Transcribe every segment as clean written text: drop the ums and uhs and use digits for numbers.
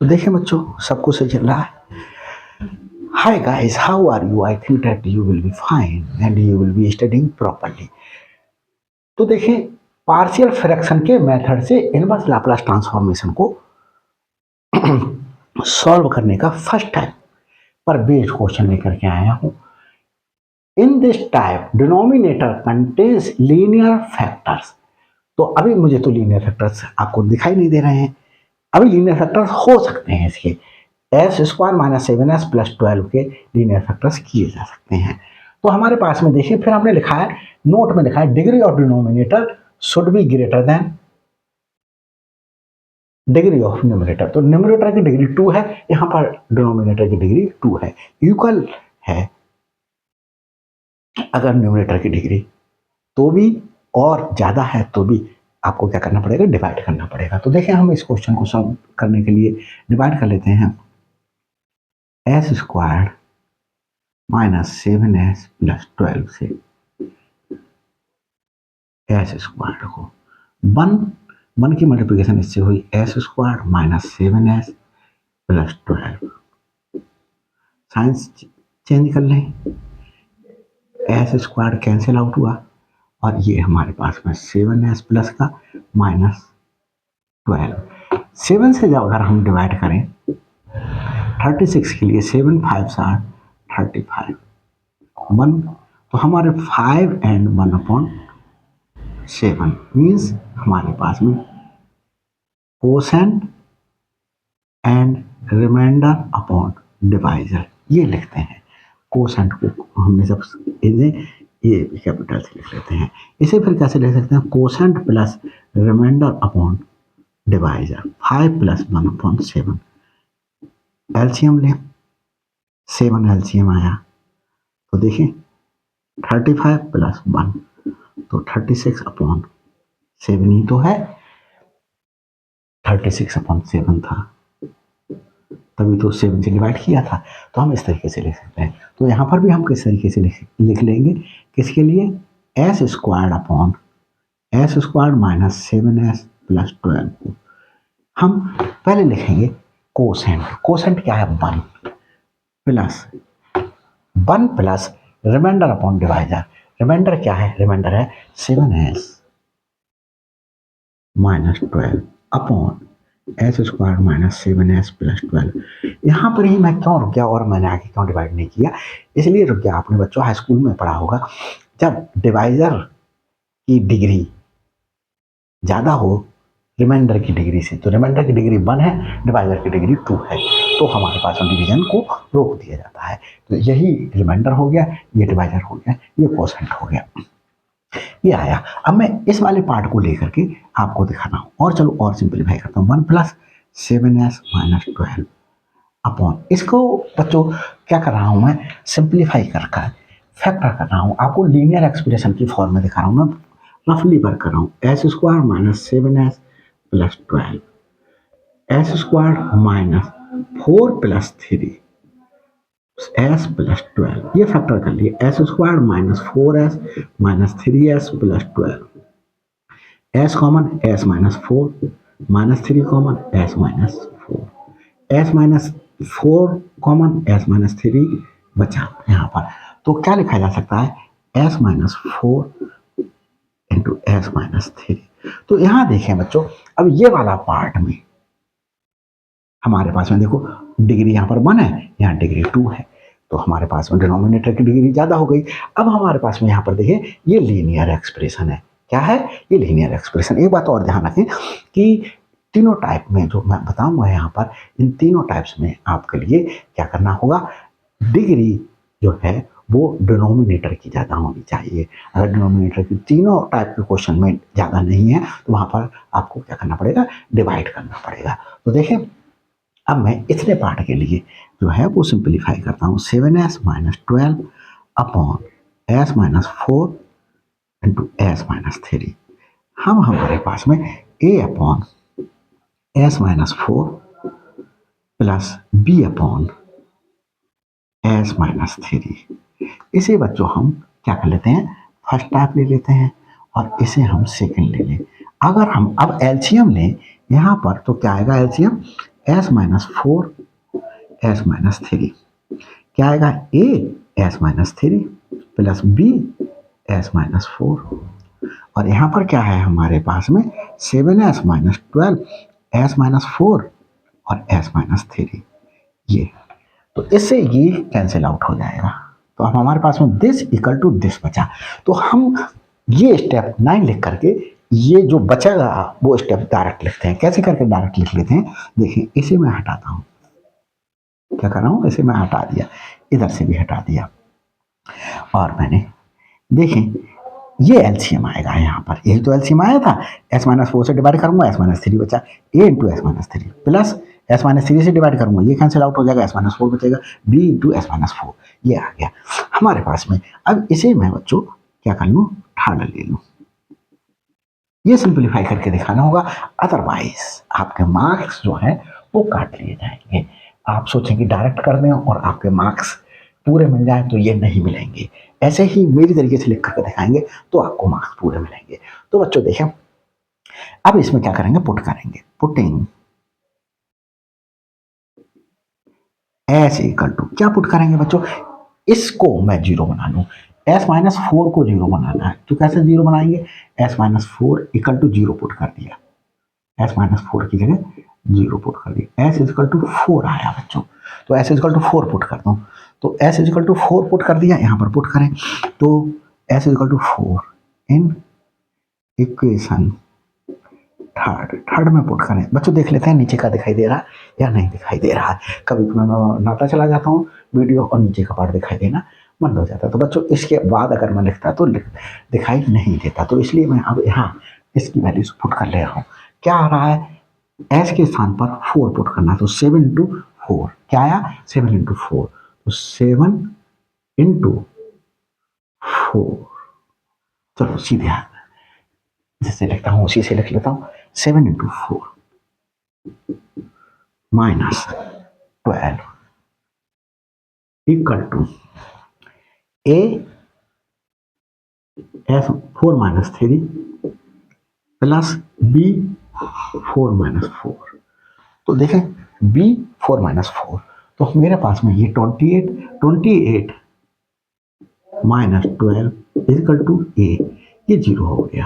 तो देखिए बच्चों, सब कुछ सही चल रहा है। Hi guys, how are you? I think that you will be fine and you will be studying properly. तो देखिए, पार्शियल फ्रैक्शन के मेथड से इनवर्स लाप्लास ट्रांसफॉर्मेशन को सॉल्व करने का फर्स्ट टाइम पर बेस्ड क्वेश्चन लेकर के आया हूं। In this type denominator contains linear factors. तो अभी मुझे तो लीनियर फैक्टर्स आपको दिखाई नहीं दे रहे हैं। अभी लीनियर फैक्टर्स हो सकते हैं इसके S square minus 7s plus 12 के लीनियर फैक्टर्स किए जा सकते हैं। तो हमारे पास में देखिए, फिर हमने लिखा है, नोट में लिखा है, degree of denominator should be greater than degree of numerator. तो न्यूमरेटर की डिग्री 2 है, यहां पर डिनोमिनेटर की डिग्री 2 है, इक्वल है। अगर न्यूमरेटर की डिग्री तो भी और ज्यादा है तो भी आपको क्या करना पड़ेगा, डिवाइड करना पड़ेगा। तो देखिए, हम इस क्वेश्चन को सॉल्व करने के लिए डिवाइड कर लेते हैं। S square minus 7s plus 12 से एस स्क्वायर को वन की मल्टीप्लिकेशन इससे हुई S square minus 7s plus 12। Science change कर लें, एस स्क्वायर कैंसिल आउट हुआ और ये हमारे पास में 7s प्लस का माइनस 12। 7 से जब अगर हम डिवाइड करें 36 के लिए, 7 5 8 35 1, तो हमारे 5 एंड 1 अपॉन 7 मीन्स हमारे पास में quotient and remainder upon divisor ये लिखते हैं। कोसेंट को हमने जब ये कैपिटल से लिख लेते हैं। इसे फिर कैसे लिख सकते हैं, quotient plus remainder upon divisor, 5 plus 1 upon 7। LCM लें, 7 एलसीएम आया तो देखिए 35 प्लस 1 तो 36 अपॉन 7 ही तो है, 36 अपॉन 7 था, तभी तो 7 से डिवाइड किया था। तो हम इस तरीके से लिख सकते हैं। तो यहाँ पर भी हम किस तरीके से लिख लेंगे, किसके लिए, S square upon S square minus 7s plus 12 को हम पहले लिखेंगे कोसेंट। कोसेंट क्या है, 1 plus remainder upon divisor. Remainder क्या है, रिमाइंडर है 7s minus 12 upon S square minus 7s plus 12। यहाँ पर ही मैं क्यों रुक गया और मैंने आगे क्यों डिवाइड नहीं किया, इसलिए रुक गया। आपने बच्चों हाई स्कूल में पढ़ा होगा, जब डिवाइजर की डिग्री ज़्यादा हो रिमाइंडर की डिग्री से, तो रिमाइंडर की डिग्री 1 है, डिवाइजर की डिग्री 2 है, तो हमारे पास डिवीजन को रोक दिया जाता है। तो यही रिमाइंडर हो गया, ये डिवाइजर हो गया, ये कोसेंट हो गया, ये आया। अब मैं इस वाले पार्ट को लेकर के आपको दिखाना हूं, और चलो और सिंपलीफाई करता हूँ। 1 प्लस 7s माइनस 12 अपॉन, इसको बच्चों क्या कर रहा हूं मैं, सिंपलीफाई करके फैक्टर कर रहा हूं, आपको लीनियर एक्सप्रेशन की फॉर्म में दिखा रहा हूं, मैं रफली वर्क कर रहा हूँ। S square minus 7s plus 12, S square minus 4 plus 3 S plus 12, ये फैक्टर कर लिए। S square minus 4s minus 3s plus 12, S common S minus 4 minus 3 common S minus 4, S minus 4 common S minus 3 बचा यहाँ पर। तो क्या लिखा जा सकता है, S minus 4 into S minus 3। तो यहां देखें बच्चों, अब ये वाला पार्ट में हमारे पास में देखो, डिग्री यहाँ पर 1 है, यहाँ डिग्री 2 है, तो हमारे पास में डिनोमिनेटर की डिग्री ज्यादा हो गई। अब हमारे पास में यहाँ पर देखिए, ये लीनियर एक्सप्रेशन है। क्या है, ये लीनियर एक्सप्रेशन। एक बात और ध्यान रखें कि तीनों टाइप में जो मैं बताऊंगा यहाँ पर, इन तीनों टाइप्स में आपके लिए क्या करना होगा, डिग्री जो है वो डिनोमिनेटर की ज़्यादा होनी चाहिए। अगर डिनोमिनेटर की तीनों टाइप के क्वेश्चन में ज़्यादा नहीं है, तो वहाँ पर आपको क्या करना पड़ेगा, डिवाइड करना पड़ेगा। तो देखें, अब मैं इतने पार्ट के लिए जो है वो सिंप्लीफाई करता हूँ। 7s minus 12 upon S minus 4 into S minus 3। हम हमारे पास में a upon S minus 4 plus b upon S minus 3। इसे बच्चों हम क्या कर लेते हैं, फर्स्ट टाइप ले लेते हैं और इसे हम सेकंड ले लें। अगर हम अब एलसीएम लें यहाँ पर, तो क्या आएगा LCM, S minus 4 S minus 3, क्या आएगा A S minus 3 plus B S minus 4, और यहाँ पर क्या है हमारे पास में 7s माइनस 12 एस माइनस 4 और एस माइनस 3, ये तो इससे ये कैंसिल आउट हो जाएगा। तो अब हमारे पास में दिस इक्वल टू दिस बचा। तो हम ये स्टेप 9 लिख करके ये जो बचेगा वो स्टेप डायरेक्ट लिखते हैं। कैसे करके डायरेक्ट लिख लेते हैं, देखिए इसे मैं हटाता हूँ, क्या कर रहा हूँ, इसे मैं हटा दिया, इधर से भी हटा दिया, और मैंने देखें ये एलसीएम आएगा यहाँ पर, यही तो एलसीएम आया था। एस माइनस 4 से डिवाइड करूंगा, एस माइनस 3 बचा, A into S minus 3 plus S minus 3 से डिवाइड करूंगा, ये कैंसिल आउट हो जाएगा, एस माइनस 4 बचेगा, बी इंटू एस माइनस 4, ये आ गया हमारे पास में। अब इसे मैं बच्चों क्या कर लूँ, ठाड़ ले लूँ, ये सिंप्लीफाई करके दिखाना होगा, अदरवाइज आपके मार्क्स जो है वो काट लिए जाएंगे। आप सोचेंगे डायरेक्ट कर दें और आपके मार्क्स पूरे मिल जाए, तो ये नहीं मिलेंगे। ऐसे ही मेरी तरीके से लिख करके दिखाएंगे तो आपको मार्क्स पूरे मिलेंगे। तो बच्चों देखें, अब इसमें क्या करेंगे, पुट करेंगे, पुटिंग एस इक्वल टू, क्या पुट करेंगे बच्चों, इसको मैं जीरो बना लूँ, एस माइनस 4 को जीरो बनाना है, तो कैसे जीरो बनाएंगे, S minus 4 equal to zero put कर दिया, एस माइनस 4 की जगह जीरो पुट कर दिया, एस इजकल टू 4 आया बच्चों, तो एस इजकल टू 4 पुट करता हूँ, तो एस इजकल टू 4 पुट कर दिया, यहाँ पर पुट करें तो S equal to 4 in equation third में पुट करें। बच्चों देख लेते हैं नीचे का दिखाई दे रहा है या नहीं दिखाई दे रहा है, कभी मैं नाता चला जाता हूँ वीडियो और नीचे का पार्ट दिखाई देना बंद हो जाता है। तो बच्चों इसके बाद अगर मैं लिखता तो दिखाई नहीं देता, तो इसलिए मैं अब यहाँ इसकी वैल्यूज पुट कर ले रहा हूँ। क्या आ रहा है, एस के स्थान पर 4 पुट करना, तो 7 इंटू 4 क्या आया, 7 इंटू 4, तो 7 इंटू 4, चलो सीधे जैसे लिखता हूँ उसी से लिख लेता हूँ, 7 into 4 minus 12 equal to A S 4 minus 3 plus B 4 minus 4, तो देखें बी 4 माइनस 4, तो मेरे पास में ये 28 माइनस 12 इक्वल टू ए, ये जीरो हो गया,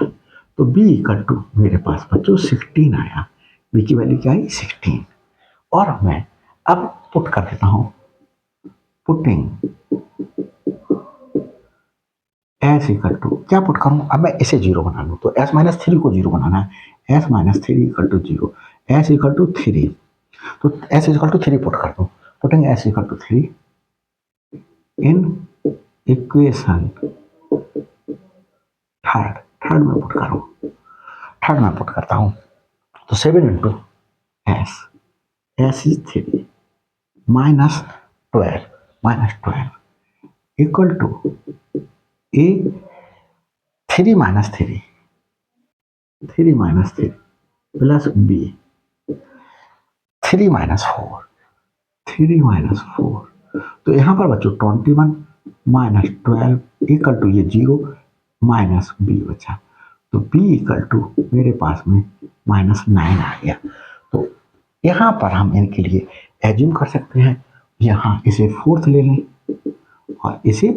तो बी इक्वल टू मेरे पास बच्चों 16 आया, बी की वैल्यू क्या आई 16, और मैं अब पुट कर देता हूं, पुटिंग एस इक्वल टू, क्या पुट करूं, अब मैं इसे जीरो बना लूं, तो एस माइनस 3 को जीरो बनाना है, S minus 3 equal to zero, S equal to 3, तो एस इक्वल टू 3 पुट कर दूं, putting S equal to 3 in equation third में पुट करूं, थर्ड में पुट करता हूं, तो 7 into S is 3 minus 12 equal to A 3 minus 3 plus B 3 minus 4, तो यहाँ पर बच्चों 21 माइनस 12 इक्वल टू ये 0 माइनस बी बचा, तो बी इक्वल टू मेरे पास में -9 आ गया। तो यहाँ पर हम इनके लिए एज्यूम कर सकते हैं, यहाँ इसे 4th ले लें और इसे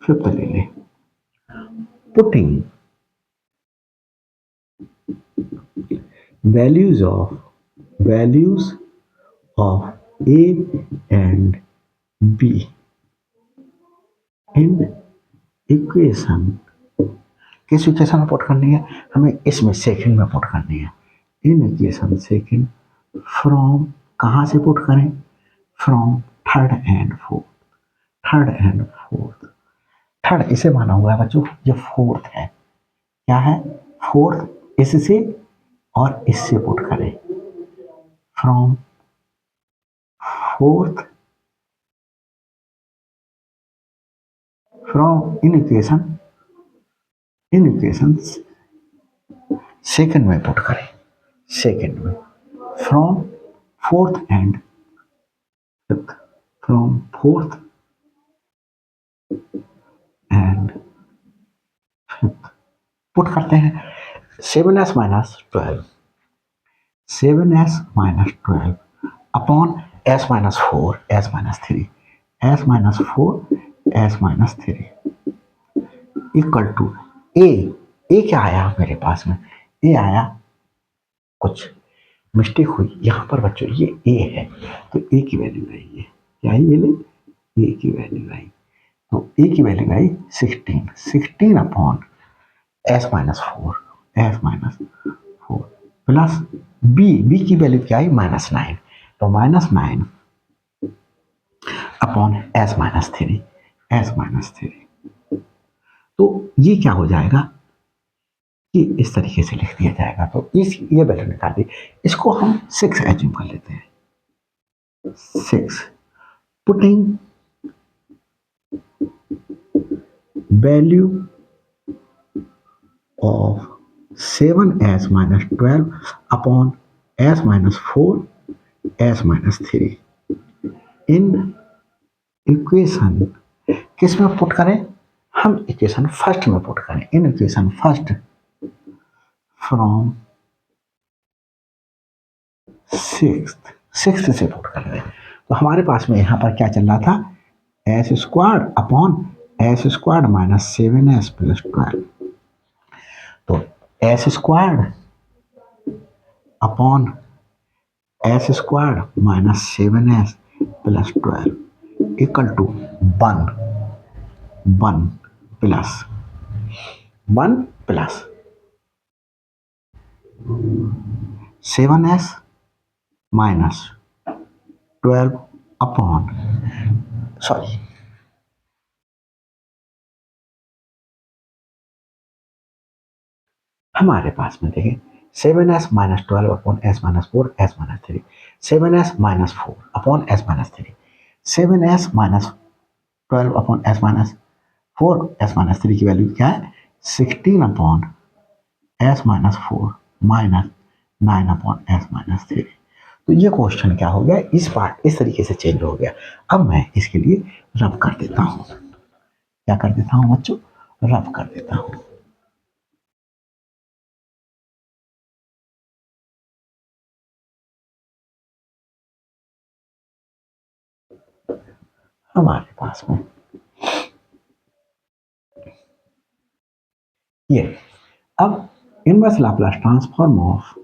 5th ले लें, putting values of A and be in equation, किस इक्वेशन में पुट करनी है, हमें इसमें सेकंड में पुट करनी है, इन इक्वेशन सेकंड फ्रॉम, कहाँ से पुट करें, from third and fourth, third इसे माना हुआ है बच्चों, ये 4th है, क्या है 4th, इससे और इससे पुट करें, from 4th from in equation second में पुट करें, सेकंड में from 4th and 5th, from 4th and 5th put करते हैं, 7s minus 12 upon S minus four S minus three, S minus four S minus three equal to A. A क्या आया मेरे पास में? ए आया, कुछ मिस्टेक हुई यहाँ पर बच्चों, ये ए है तो ए की वैल्यू आई है, क्या ही वैल्यू? ए की वैल्यू आई, तो ए की वैल्यू आई 16, 16 upon S minus four, S minus four plus B, B की वैल्यू क्या आई? माइनस नाइन, तो minus nine upon S minus three, S minus three. तो ये क्या हो जाएगा कि इस तरीके से लिख दिया जाएगा, तो इस ये वैल्यू निकाल दी, इसको हम 6 एज्यूम कर लेते हैं, 6 putting value of 7s minus 12 upon s minus 4 s minus 3 in equation किस में पुट करें? हम इक्वेशन फर्स्ट में पुट करें, in equation first from sixth से पुट कर रहे हैं। तो हमारे पास में यहाँ पर क्या चल रहा था? S square upon S square minus 7s plus 12, तो S square upon S square minus 7s plus 12 equal to 1 plus 7s minus 12 upon, sorry, हमारे पास में देखें 7s minus 12 upon S minus four S minus three, 7s minus four upon S minus three, 7s minus 12 upon S minus four S minus three की value क्या है? 16 upon S minus four minus 9 upon S minus three. तो ये question क्या हो गया? इस part इस तरीके से चेंज हो गया। अब मैं इसके लिए रब कर देता हूँ, क्या कर देता हूँ बच्चों? रब कर देता हूँ। हमारे पास में ये, अब inverse Laplace transform of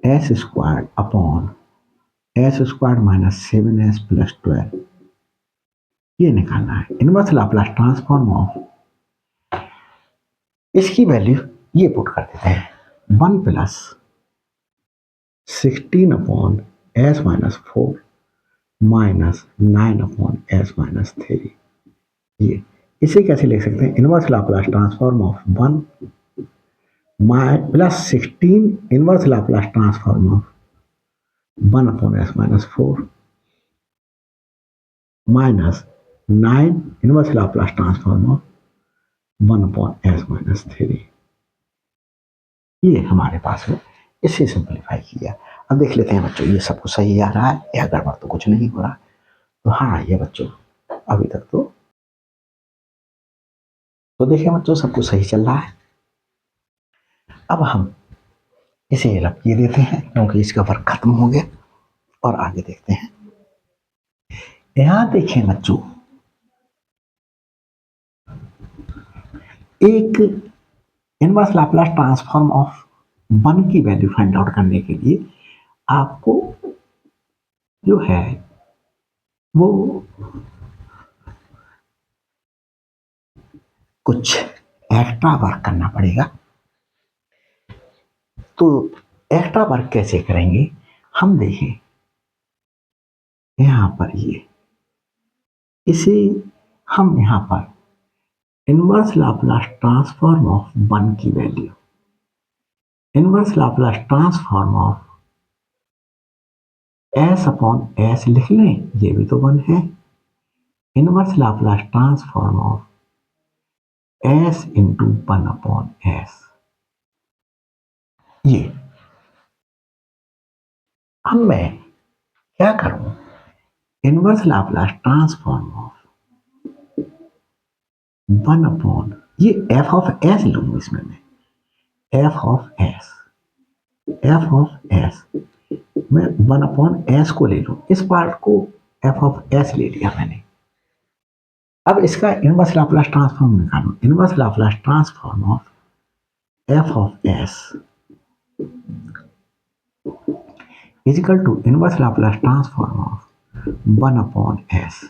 S square upon S square minus 7s plus 12 ये निकालना है। इनवर्स लाप्लास ट्रांसफॉर्म ऑफ, इसकी वैल्यू ये पुट कर देते हैं, 1 plus 16 upon S minus four minus 9 upon S minus three. ये इसे कैसे लिख सकते हैं? Inverse Laplace transform of 1 plus 16 inverse Laplace transform of 1 upon S minus four minus 9 inverse Laplace transform of 1 upon S minus three. ये हमारे पास में इसे सिंप्लीफाई किया। अब देख लेते हैं बच्चों, ये सब कुछ सही आ रहा है या गड़बड़ तो कुछ नहीं हो रहा। तो हाँ ये बच्चों अभी तक तो देखिए बच्चों सब कुछ सही चल रहा है। अब हम इसे रब किए देते हैं क्योंकि इसका वर्क खत्म हो गया और आगे देखते हैं। यहां देखें बच्चों, एक इनवर्स लाप्लास ट्रांसफॉर्म ऑफ 1 की वैल्यू फाइंड आउट करने के लिए आपको जो है वो कुछ एक्स्ट्रा वर्क करना पड़ेगा। तो एक्स्ट्रा वर्क कैसे करेंगे हम देखें। यहां पर ये इसे हम यहां पर इनवर्स लाप्लास ट्रांसफॉर्म ऑफ 1 की value, inverse Laplace transform of S upon S लिख लें, ये भी तो 1 है। Inverse Laplace transform of S into 1 upon S, ये अब मैं क्या करूं? Inverse Laplace transform of 1 upon ये एफ ऑफ एस लूंगा इसमें मैं, एफ ऑफ एस मैं 1/s को ले लूँ, इस पार्ट को f ऑफ s ले लिया मैंने। अब इसका इनवर्स लाप्लास ट्रांसफॉर्म निकालूं। Inverse Laplace transform of f of s is equal to inverse Laplace transform of 1/s।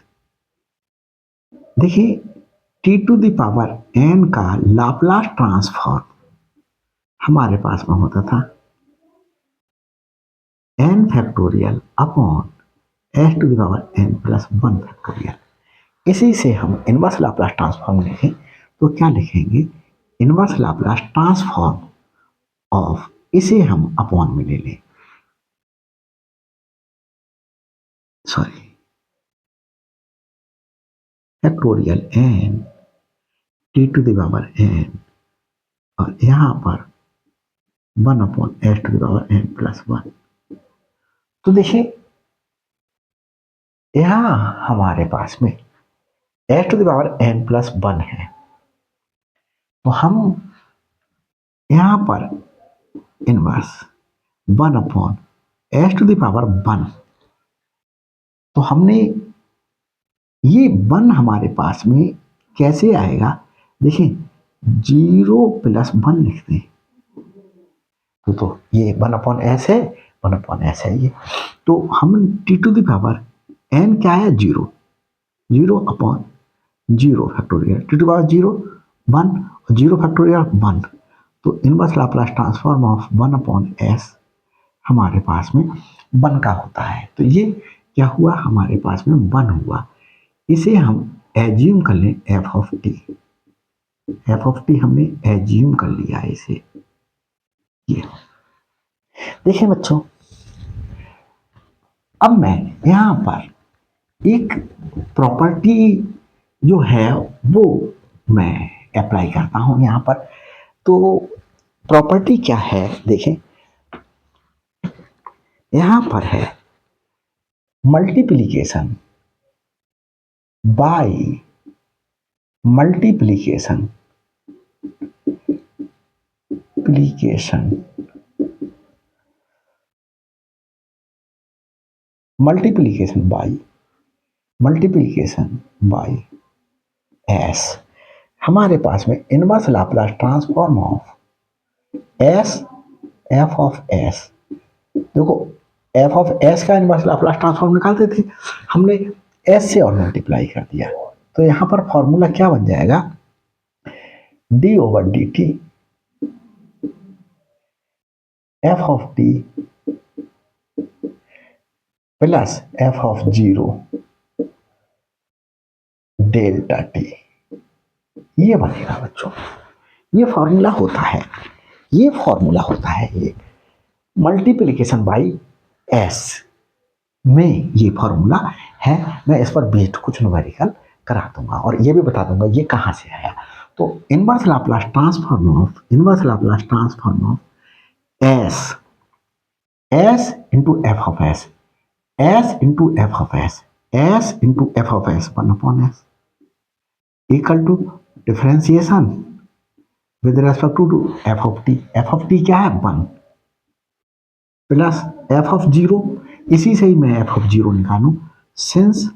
देखिए t to the power n का लाप्लास ट्रांसफॉर्म हमारे पास में होता था n factorial upon s to the power n plus 1 factorial. इसी से हम इनवर्स लाप्लास ट्रांसफॉर्म लिखें तो क्या लिखेंगे, इनवर्स लाप्लास ट्रांसफॉर्म ऑफ, इसे हम अपॉन में ले लें, sorry factorial n t to the power n और यहां पर 1/s to the power n plus 1। तो देखिए यहां हमारे पास में s to the power n plus 1 है, तो हम यहां पर inverse 1/s to the power 1, तो हमने ये 1 हमारे पास में कैसे आएगा, देखिए 0 प्लस 1 लिखते हैं तो ये 1/s है, 1/s है ये। तो हम t to the power n क्या है, 0, 0/0 फैक्टोरियल, t टू पावर 0 1 और 0 फैक्टोरियल 1। तो inverse Laplace transform of 1/s हमारे पास में 1 का होता है। तो ये क्या हुआ, हमारे पास में 1 हुआ। इसे हम एज्यूम कर लें f ऑफ t हमने एज्यूम कर लिया इसे। ये देखिए बच्चों, अब मैं यहां पर एक प्रॉपर्टी जो है वो मैं अप्लाई करता हूं यहां पर। तो प्रॉपर्टी क्या है, देखें यहां पर है multiplication bye multiplication bye s। हमारे पास में inverse Laplace transform of s f of s। देखो f ऑफ s का इनवर्स लाप्लास ट्रांसफॉर्म निकालते थे, हमने s से और मल्टीप्लाई कर दिया, तो यहां पर फॉर्मूला क्या बन जाएगा, d/dt f of t plus f of 0 delta t, ये बनेगा बच्चों। ये फॉर्मूला होता है ये मल्टीप्लिकेशन बाई s में ये फॉर्मूला है। मैं इस पर बेस्ड कुछ न्यूमेरिकल करा दूंगा और ये भी बता दूंगा ये कहां से आया। तो inverse Laplace transform of s into f of s, s into f of s, s into f of s 1/s equal to differentiation with respect to f of t। f of t क्या है, 1 plus f of 0, इसी से ही मैं f of 0 निकालूं, since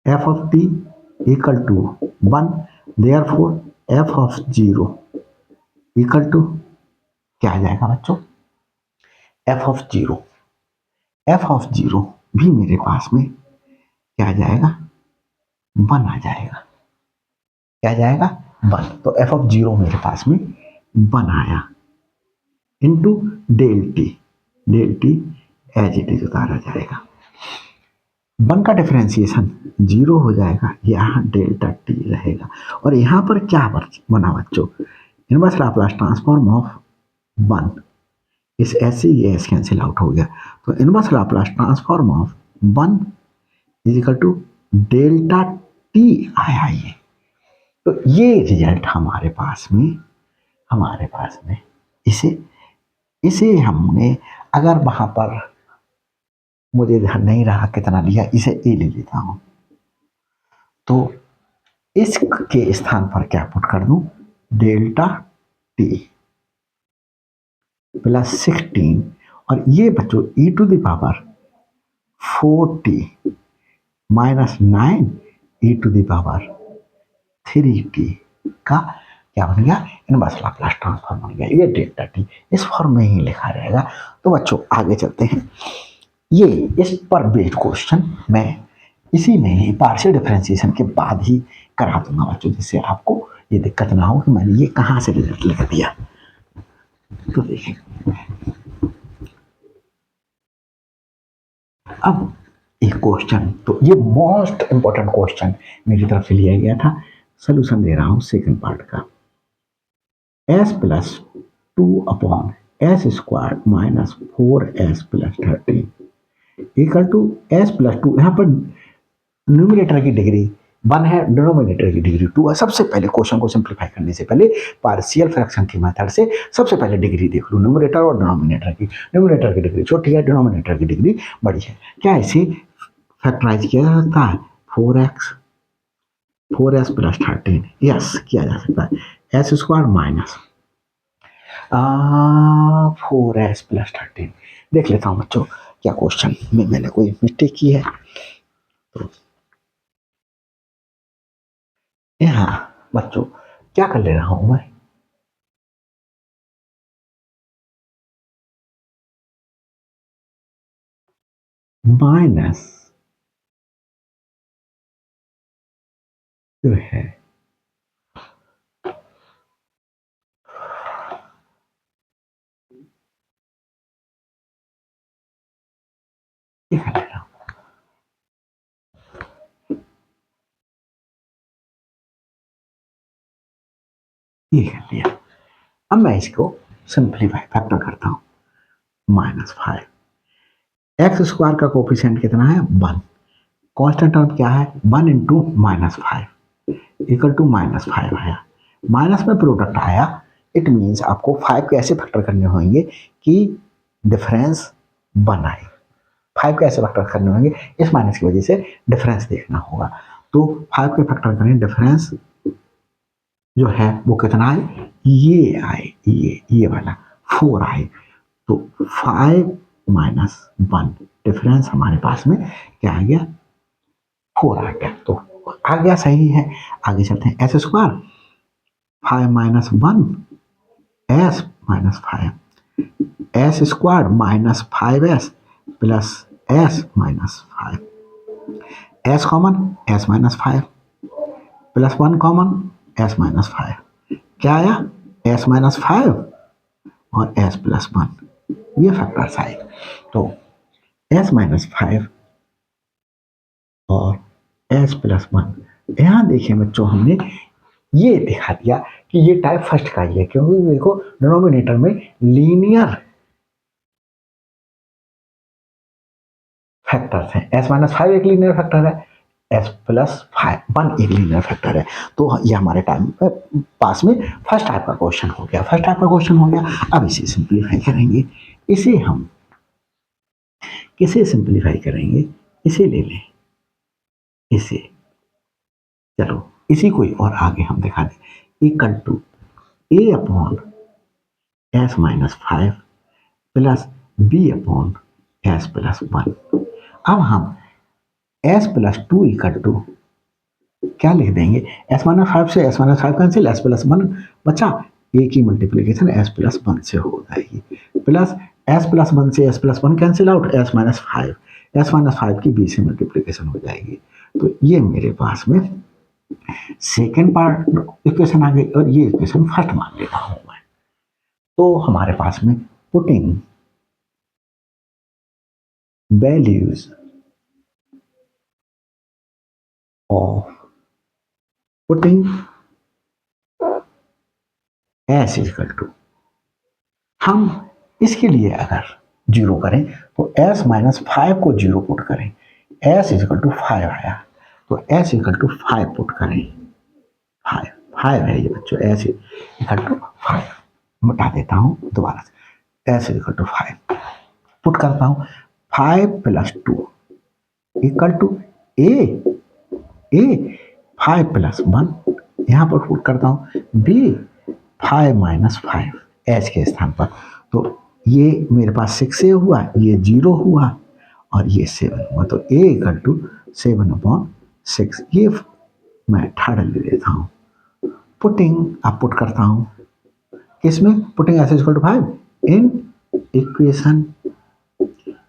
f of t equal to 1, therefore f of 0 equal to क्या आ जाएगा बच्चों, f ऑफ 0 भी मेरे पास में क्या आ जाएगा, 1 आ जाएगा। क्या आ जाएगा, 1। तो f ऑफ 0 मेरे पास में 1 आया into del T as it is उतारा जाएगा। 1 का डिफरेंशिएशन 0 हो जाएगा, यहाँ डेल्टा टी रहेगा। और यहाँ पर क्या बना बच्चों, इनवर्स लाप्लास ट्रांसफॉर्म ऑफ 1, इस ऐसे ये एस कैंसिल आउट हो गया, तो inverse Laplace transform of 1 is equal to delta T आया ये। तो ये रिजल्ट हमारे पास में इसे हमने, अगर वहां पर मुझे ध्यान नहीं रहा कितना लिया, इसे ए ले लेता हूं, तो इसके स्थान पर क्या पुट कर दूं, डेल्टा टी प्लस 16 और ये बच्चों e to the power 4t minus 9 e to the power 3t का क्या बन गया, इनवर्स लाप्लास ट्रांसफॉर्म बन गया। ये डेल्टा टी इस फॉर्म में ही लिखा रहेगा। तो बच्चों आगे चलते हैं। ये इस पर बेस्ड क्वेश्चन मैं इसी में ही पार्शियल डिफरेंशिएशन के बाद ही करा दूंगा बच्चों, जिससे आपको ये दिक्कत ना हो कि मैंने ये कहाँ से रिजल्ट लिख दिया। तो देखिए अब एक क्वेश्चन, तो ये मोस्ट इंपॉर्टेंट क्वेश्चन मेरी तरफ से लिया गया था। सोल्यूशन दे रहा हूं सेकंड पार्ट का। s plus 2 upon S square minus 4s plus 13 equal to s plus 2। यहाँ पर न्यूमरेटर की डिग्री 1 है, डिनोमिनेटर की डिग्री 2 है। सबसे पहले क्वेश्चन को सिंप्लीफाई करने से पहले पार्शियल फ्रैक्शन की मेथड से सबसे पहले डिग्री देख लो, न्यूमरेटर और डिनोमिनेटर की। न्यूमरेटर की डिग्री छोटी है, डिनोमिनेटर की डिग्री बड़ी है। क्या इसे फैक्टराइज किया जा सकता है? 4s प्लस 13, यस किया जा सकता है। S square minus 4s plus 13। देख लेता हूं बच्चों क्या क्वेश्चन में मैंने कोई मिस्टेक की है। तो यहाँ बच्चों क्या कर ले रहा हूं मैं, माइनस जो है ये कर ले रहा हूं। ये कर लिया। अब मैं इसको सिंप्लीफाई फैक्टर करता हूं। -5 एक्स स्क्वायर का कोफिशिएंट कितना है? 1। कांस्टेंट टर्म क्या है? 1 इंटू -5 इक्वल टू -5 आया। माइनस में प्रोडक्ट आया, इट मीन्स आपको 5 को ऐसे फैक्टर करने होंगे कि डिफरेंस 1 आए। 5 को ऐसे फैक्टर करने होंगे, इस माइनस की वजह से डिफरेंस देखना होगा। तो 5 के फैक्टर करें, डिफरेंस जो है वो कितना आए? ये आए, ये वाला 4 आए। तो 5 माइनस 1 डिफरेंस हमारे पास में क्या आ गया? 4 आ गया। तो आ गया, सही है। आगे चलते हैं। S square 5 minus 1 S minus 5 S square minus 5s plus S minus 5 S common S minus 5 plus 1 common S minus 5 क्या आया? एस माइनस 5 और एस प्लस 1, ये फैक्टर्स आए। तो एस माइनस 5 और एस प्लस 1, यहां देखिए बच्चों हमने ये दिखा दिया कि ये टाइप फर्स्ट का ही है, क्योंकि देखो डिनोमिनेटर में लीनियर फैक्टर्स हैं। एस माइनस 5 एक लीनियर फैक्टर है, एस प्लस 1 एक लीनियर फैक्टर है। तो ये हमारे टाइम पास में फर्स्ट टाइप का क्वेश्चन हो गया। फर्स्ट टाइप का क्वेश्चन हो गया। अब इसे सिंप्लीफाई करेंगे। इसे हम किसे सिंप्लीफाई करेंगे? इसे ले लें, इसे, चलो इसी को और आगे हम दिखा दें। Equal to A upon S minus 5 plus B upon S plus 1। अब हम एस प्लस 2 इक्वल टू क्या लिख देंगे? एस माइनस 5 से S minus 5 cancel, S plus 1 बचा। ए की मल्टीप्लीकेशन एस प्लस 1 से हो जाएगी, प्लस एस प्लस 1 से S plus 1 cancel out, S minus 5 की बी से मल्टीप्लीकेशन हो जाएगी। तो ये मेरे पास में सेकेंड पार्ट इक्वेशन आ गई, और ये इक्वेशन फर्स्ट मान लेता हूं मैं। तो हमारे पास में putting values of putting S equal to, हम इसके लिए अगर जीरो करें तो एस माइनस 5 को जीरो पुट करें, एस इक्वल टू 5 आया। तो एस इक्वल टू 5 पुट करें, 5 है ये बच्चों, एस इक्वल टू 5 मिटा देता हूं दोबारा से। एस इक्वल टू 5 पुट करता हूं, 5 plus 2 equal to A 5 plus 1 यहां पर पुट करता हूं, बी 5 माइनस 5 एच के स्थान पर। तो ये मेरे पास 6a हुआ, ये 0 हुआ और ये 7 हुआ, तो a इक्वल टू 7/6। ये मैं थर्ड ले लेता हूँ। पुटिंग अब पुट करता हूँ किसमें, putting s equal to 5 in equation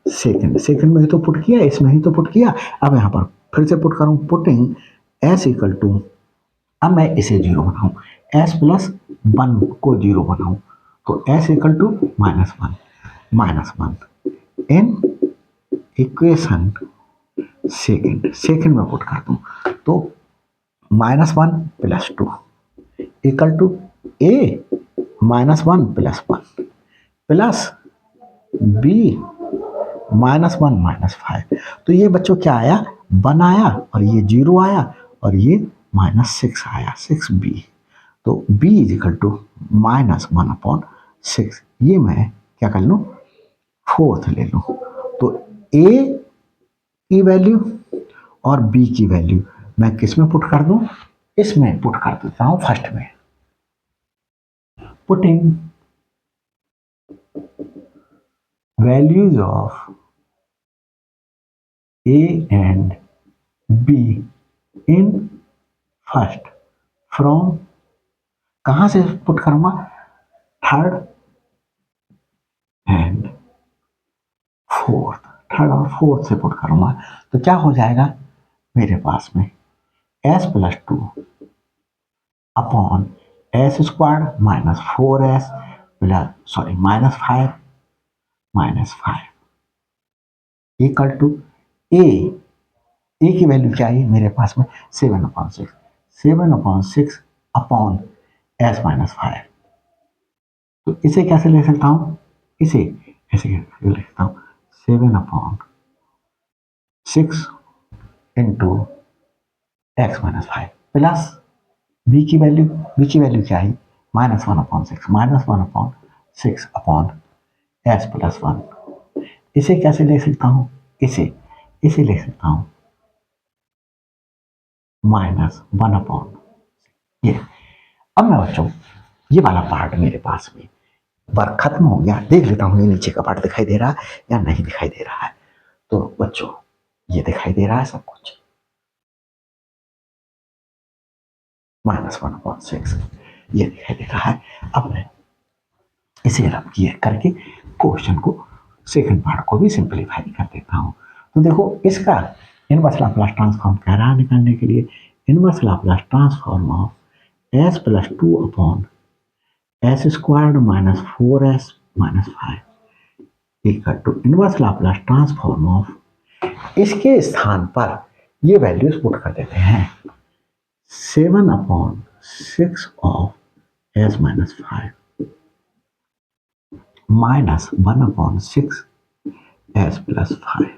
second में ही तो पुट किया, इसमें ही तो पुट किया। अब यहाँ पर फिर से पुट करूँ, पुटिंग s इक्वल टू, अब मैं इसे 0 बनाऊँ, s प्लस 1 को 0 बनाऊँ, तो s equal to -1 in equation second में पुट कर दूँ, तो -1 + 2 equal to a -1 + 1 plus b -1 -5। तो ये बच्चों क्या आया, 1 आया और ये 0 आया और ये -6 आया, 6b। तो b इज इक्वल टू -1/6। ये मैं क्या कर लूँ, फोर्थ ले लूँ। तो a की वैल्यू और b की वैल्यू मैं किस में पुट कर दूँ, इसमें पुट कर देता हूँ फर्स्ट में। Putting values of a and b in first from, कहां से पुट करूंगा, थर्ड एंड फोर्थ, थर्ड और फोर्थ से पुट करूंगा। तो क्या हो जाएगा मेरे पास में s + 2 upon s² -4s -5 equal to a की वैल्यू क्या है मेरे पास में 7/6 अपॉन s -5। तो इसे कैसे ले सकता हूं, इसे ऐसे लिख सकता हूं 7/6 इंटू x -5 प्लस b की वैल्यू क्या है -1/6 अपॉन s + 1। इसे कैसे ले सकता हूं, इसे ले सकता हूं -1/, ये। अब मैं बच्चों ये वाला पार्ट मेरे पास में वर्क खत्म हो गया, देख लेता हूँ ये नीचे का पार्ट दिखाई दे रहा है या नहीं दिखाई दे रहा है। तो बच्चों ये दिखाई दे रहा है सब कुछ, -1/6 ये दिखाई दे रहा है। अब मैं इसे रब किए करके क्वेश्चन को सेकंड पार्ट को भी सिंप्लीफाई कर देता हूँ। तो देखो इसका इनवर्स लाप्लास ट्रांसफॉर्म कह रहा है निकालने के लिए, inverse Laplace transform of s + 2 upon s² -4s -5 equal to inverse Laplace transform of, इसके स्थान पर ये वैल्यूज पुट कर देते हैं 7/6 ऑफ s -5 -1/6 s + 5।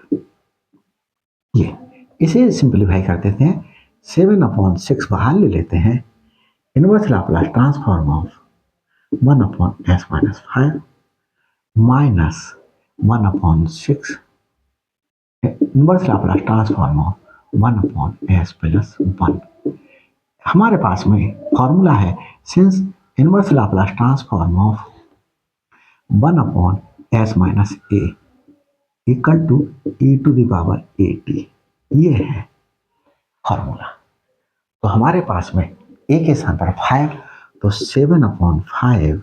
ये इसे सिंप्लीफाई कर देते हैं, 7/6 बाहर ले लेते हैं, inverse Laplace transform of 1/s -5 -1/6 inverse Laplace transform of 1/s + 1। हमारे पास में फॉर्मूला है, since inverse Laplace transform of 1/s - a equal to e⁻at, ये है फॉर्मूला। तो हमारे पास में a के स्थान पर 5, तो 7/5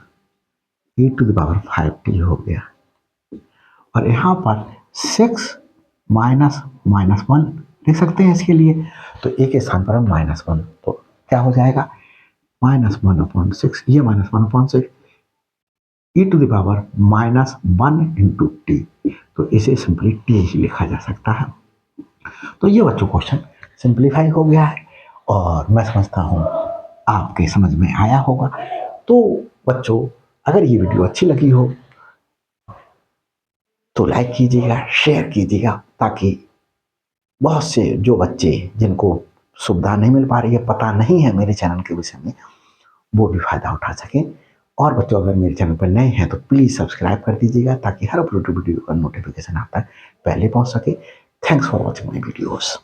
e⁻5t हो गया, और यहाँ पर 6 -1 लिख सकते हैं इसके लिए। तो a के स्थान पर -1, तो क्या हो जाएगा -1/6, ये -1/6 e⁻−1 इंटू टी, तो इसे सिंपली t ही लिखा जा सकता है। तो ये बच्चों क्वेश्चन सिंप्लीफाई हो गया है और मैं समझता हूँ आपके समझ में आया होगा। तो बच्चों अगर ये वीडियो अच्छी लगी हो तो लाइक कीजिएगा, शेयर कीजिएगा, ताकि बहुत से जो बच्चे जिनको सुविधा नहीं मिल पा रही है, पता नहीं है मेरे चैनल के विषय में, वो भी फायदा उठा सकें। और बच्चों अगर मेरे चैनल पर नए हैं तो प्लीज़ सब्सक्राइब कर दीजिएगा, ताकि हर अपलोडेड वीडियो का नोटिफिकेशन आप तक पहले पहुंच सके। Thanks for watching my videos.